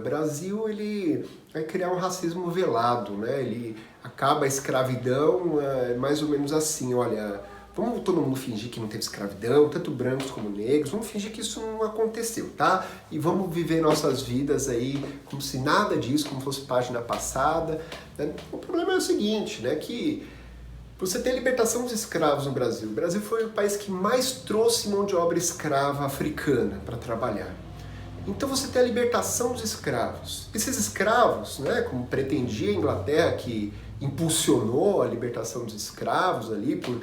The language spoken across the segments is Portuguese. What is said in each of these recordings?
O Brasil, ele vai criar um racismo velado, né? Ele acaba a escravidão, mais ou menos assim, olha, vamos todo mundo fingir que não teve escravidão, tanto brancos como negros, vamos fingir que isso não aconteceu, tá? E vamos viver nossas vidas aí como se nada disso, como fosse página passada, né? O problema é o seguinte, né, que você tem a libertação dos escravos no Brasil. O Brasil foi o país que mais trouxe mão de obra escrava africana para trabalhar. Então você tem a libertação dos escravos. Esses escravos, né, como pretendia a Inglaterra, que impulsionou a libertação dos escravos ali por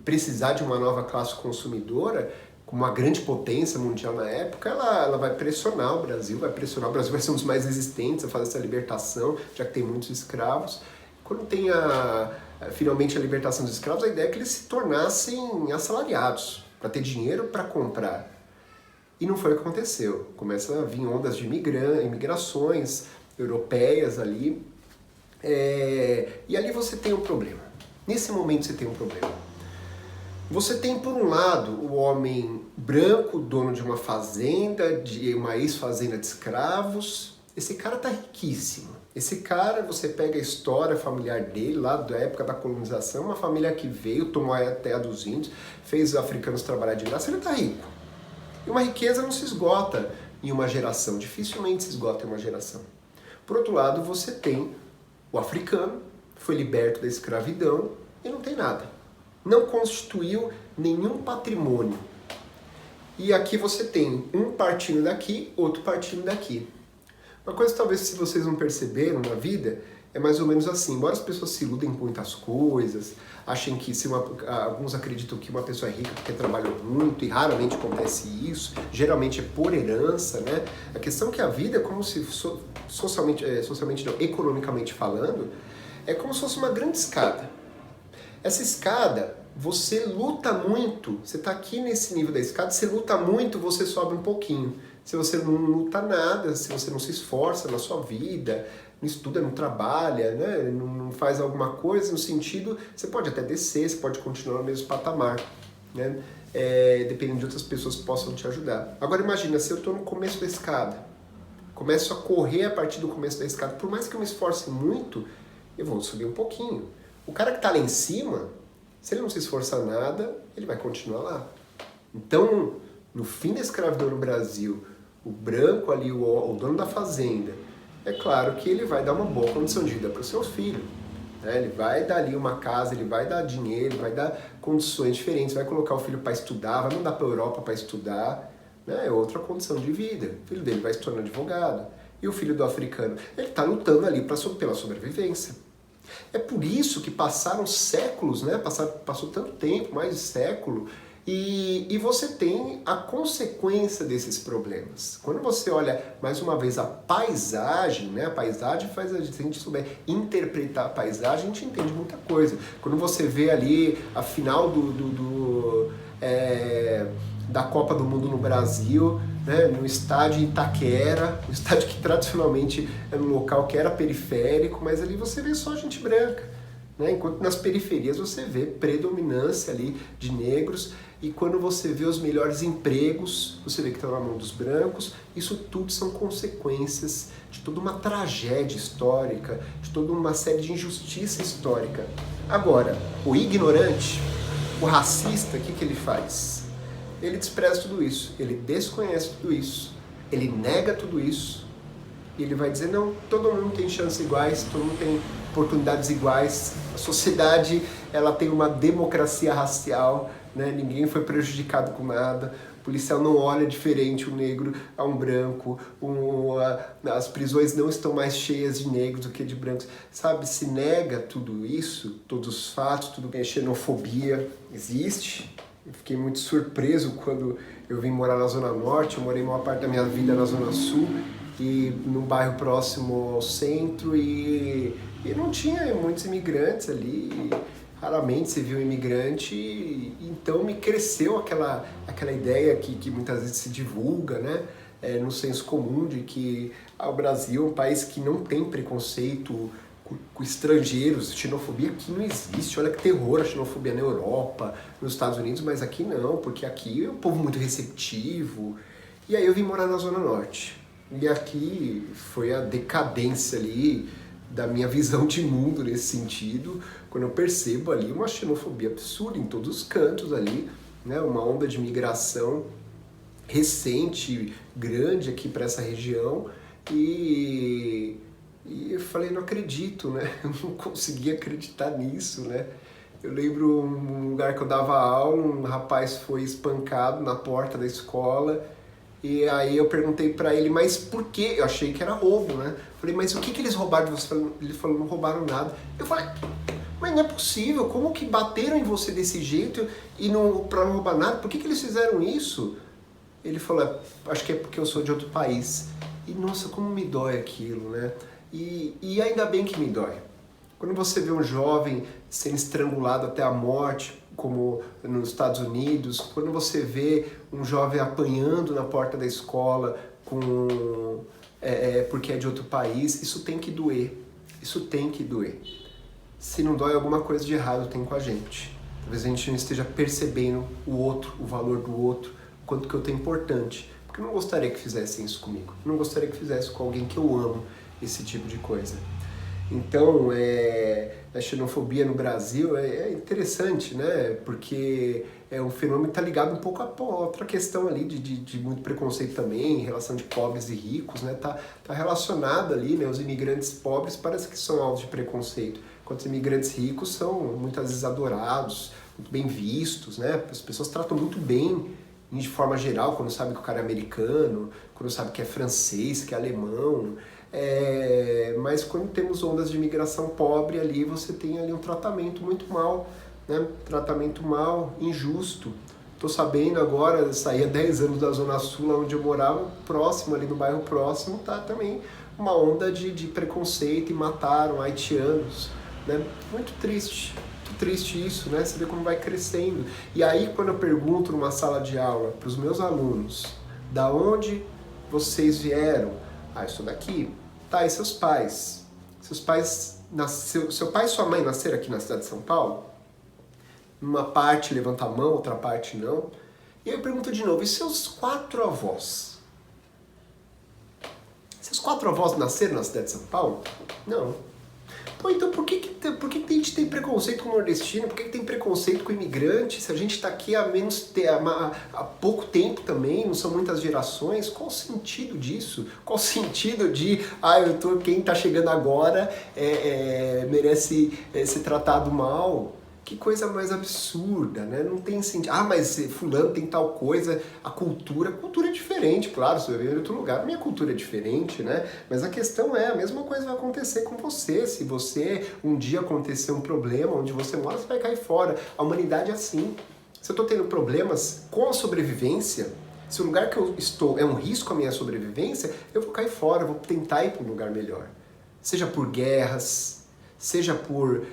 precisar de uma nova classe consumidora, com uma grande potência mundial na época, ela vai pressionar o Brasil, vai ser um dos mais resistentes a fazer essa libertação, já que tem muitos escravos. Quando tem finalmente a libertação dos escravos, a ideia é que eles se tornassem assalariados, para ter dinheiro para comprar. E não foi o que aconteceu. Começa a vir ondas de imigrações europeias ali. E ali você tem um problema. Nesse momento você tem um problema. Você tem, por um lado, o homem branco, dono de uma fazenda, de uma ex-fazenda de escravos. Esse cara tá riquíssimo. Esse cara, você pega a história familiar dele, lá da época da colonização, uma família que veio, tomou a terra dos índios, fez os africanos trabalhar de graça, ele tá rico. E uma riqueza não se esgota em uma geração, dificilmente se esgota em uma geração. Por outro lado, você tem o africano, foi liberto da escravidão e não tem nada. Não constituiu nenhum patrimônio. E aqui você tem um partindo daqui, outro partindo daqui. Uma coisa talvez se vocês não perceberam na vida é mais ou menos assim, embora as pessoas se iludem com muitas coisas, achem que alguns acreditam que uma pessoa é rica porque trabalhou muito, e raramente acontece isso, geralmente é por herança, né? A questão é que a vida é como se, socialmente não, economicamente falando, é como se fosse uma grande escada. Essa escada, você luta muito, você está aqui nesse nível da escada, você luta muito, você sobe um pouquinho. Se você não luta nada, se você não se esforça na sua vida, não estuda, não trabalha, né? Não faz alguma coisa no sentido, você pode até descer, você pode continuar no mesmo patamar, né? Dependendo de outras pessoas que possam te ajudar. Agora imagina, se eu estou no começo da escada, começo a correr a partir do começo da escada, por mais que eu me esforce muito, eu vou subir um pouquinho. O cara que está lá em cima, se ele não se esforçar nada, ele vai continuar lá. Então, no fim da escravidão no Brasil, o branco ali, o dono da fazenda, é claro que ele vai dar uma boa condição de vida para o seu filho. Né? Ele vai dar ali uma casa, ele vai dar dinheiro, vai dar condições diferentes, vai colocar o filho para estudar, vai mandar para a Europa para estudar. Né? É outra condição de vida. O filho dele vai se tornar advogado. E o filho do africano, ele está lutando ali pela sobrevivência. É por isso que passaram séculos, né? Passou tanto tempo, mais de século, e você tem a consequência desses problemas. Quando você olha, mais uma vez, a paisagem, né? A paisagem faz se a gente souber interpretar a paisagem, a gente entende muita coisa. Quando você vê ali a final da Copa do Mundo no Brasil, né, no estádio Itaquera, um estádio que tradicionalmente é um local que era periférico, mas ali você vê só gente branca. Né? Enquanto nas periferias você vê predominância ali de negros, e quando você vê os melhores empregos, você vê que estão na mão dos brancos. Isso tudo são consequências de toda uma tragédia histórica, de toda uma série de injustiça histórica. Agora, o ignorante, o racista, o que ele faz? Ele despreza tudo isso, ele desconhece tudo isso, ele nega tudo isso, e ele vai dizer, não, todo mundo tem chances iguais, todo mundo tem oportunidades iguais, a sociedade ela tem uma democracia racial, né? Ninguém foi prejudicado com nada, o policial não olha diferente um negro a um branco, as prisões não estão mais cheias de negros do que de brancos, sabe? Se nega tudo isso, todos os fatos, tudo que é xenofobia, existe. Eu fiquei muito surpreso quando eu vim morar na Zona Norte. Eu morei uma parte da minha vida na Zona Sul, e num bairro próximo ao centro, e não tinha muitos imigrantes ali, raramente se viu imigrante, então me cresceu aquela ideia que muitas vezes se divulga, né, no senso comum, de que o Brasil é um país que não tem preconceito com estrangeiros, xenofobia aqui não existe. Olha que terror a xenofobia na Europa, nos Estados Unidos, mas aqui não, porque aqui é um povo muito receptivo. E aí eu vim morar na Zona Norte. E aqui foi a decadência ali da minha visão de mundo nesse sentido, quando eu percebo ali uma xenofobia absurda em todos os cantos ali, né? Uma onda de migração recente, grande aqui para essa região e eu falei, não acredito, né? Eu não consegui acreditar nisso, né? Eu lembro um lugar que eu dava aula, um rapaz foi espancado na porta da escola e aí eu perguntei pra ele, mas por quê? Eu achei que era roubo, né? Falei, mas o que que eles roubaram de você? Ele falou, não roubaram nada. Eu falei, mas não é possível, como que bateram em você desse jeito e não, pra não roubar nada? Por que que eles fizeram isso? Ele falou, acho que é porque eu sou de outro país. E nossa, como me dói aquilo, né? E ainda bem que me dói. Quando você vê um jovem sendo estrangulado até a morte, como nos Estados Unidos, quando você vê um jovem apanhando na porta da escola porque é de outro país, isso tem que doer. Isso tem que doer. Se não dói, alguma coisa de errado tem com a gente. Talvez a gente não esteja percebendo o outro, o valor do outro, o quanto que eu tenho importante. Porque eu não gostaria que fizessem isso comigo. Eu não gostaria que fizesse com alguém que eu amo esse tipo de coisa. Então, a xenofobia no Brasil é interessante, né? Porque é um fenômeno que está ligado um pouco a outra questão ali de muito preconceito também, em relação de pobres e ricos, né? Tá relacionado ali, né? Os imigrantes pobres parece que são alvos de preconceito, enquanto os imigrantes ricos são muitas vezes adorados, muito bem vistos, né? As pessoas tratam muito bem, de forma geral, quando sabem que o cara é americano, quando sabem que é francês, que é alemão. Mas quando temos ondas de imigração pobre ali, você tem ali um tratamento muito mal, né? Tratamento mal, injusto. Tô sabendo agora, saí há 10 anos da Zona Sul, onde eu morava, próximo, ali no bairro próximo, tá também uma onda de preconceito e mataram haitianos, né? Muito triste isso, né? Você vê como vai crescendo. E aí, quando eu pergunto numa sala de aula para os meus alunos, da onde vocês vieram? Ah, eu sou daqui. Tá, e seus pais? Seu pai e sua mãe nasceram aqui na cidade de São Paulo? Uma parte levanta a mão, outra parte não. E aí eu pergunto de novo, e seus 4 avós? Seus 4 avós nasceram na cidade de São Paulo? Não. Pô, então por que a gente tem preconceito com o nordestino? Por que tem preconceito com o imigrante? Se a gente está aqui há pouco tempo também, não são muitas gerações, qual o sentido disso? Qual o sentido de, quem está chegando agora merece ser tratado mal? Que coisa mais absurda, né? Não tem sentido. Ah, mas fulano tem tal coisa, a cultura é diferente, claro, se eu viver em outro lugar, minha cultura é diferente, né? Mas a questão é, a mesma coisa vai acontecer com você. Se você um dia acontecer um problema onde você mora, você vai cair fora. A humanidade é assim. Se eu tô tendo problemas com a sobrevivência, se o lugar que eu estou é um risco à minha sobrevivência, eu vou cair fora, eu vou tentar ir para um lugar melhor. Seja por guerras, seja por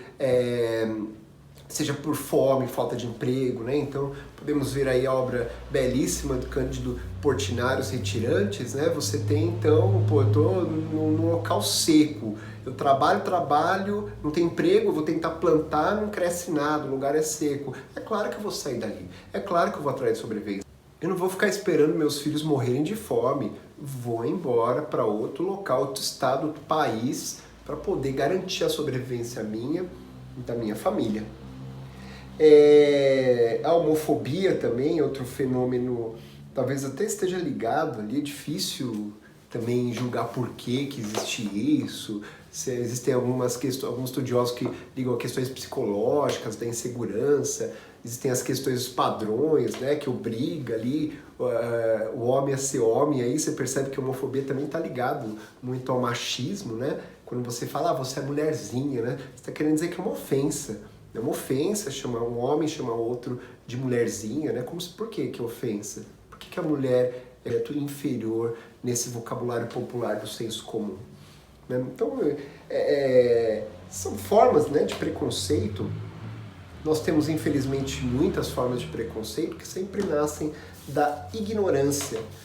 fome, falta de emprego, né? Então podemos ver aí a obra belíssima do Cândido Portinari, Os Retirantes, né? Você tem então, eu tô num local seco, eu trabalho, não tem emprego, eu vou tentar plantar, não cresce nada, o lugar é seco. É claro que eu vou sair dali, é claro que eu vou atrás de sobrevivência. Eu não vou ficar esperando meus filhos morrerem de fome, vou embora para outro local, outro estado, outro país, para poder garantir a sobrevivência minha e da minha família. A homofobia também, outro fenômeno, talvez até esteja ligado ali, é difícil também julgar por que existe isso. Existem alguns estudiosos que ligam a questões psicológicas, da insegurança, existem as questões dos padrões, né, que obriga ali o homem a ser homem, aí você percebe que a homofobia também está ligado muito ao machismo, né? Quando você fala, você é mulherzinha, né? Você está querendo dizer que é uma ofensa. É uma ofensa chamar um homem, chamar outro de mulherzinha, né? Por que é ofensa? Por que a mulher é inferior nesse vocabulário popular do senso comum? Né? Então, são formas, né, de preconceito. Nós temos, infelizmente, muitas formas de preconceito que sempre nascem da ignorância.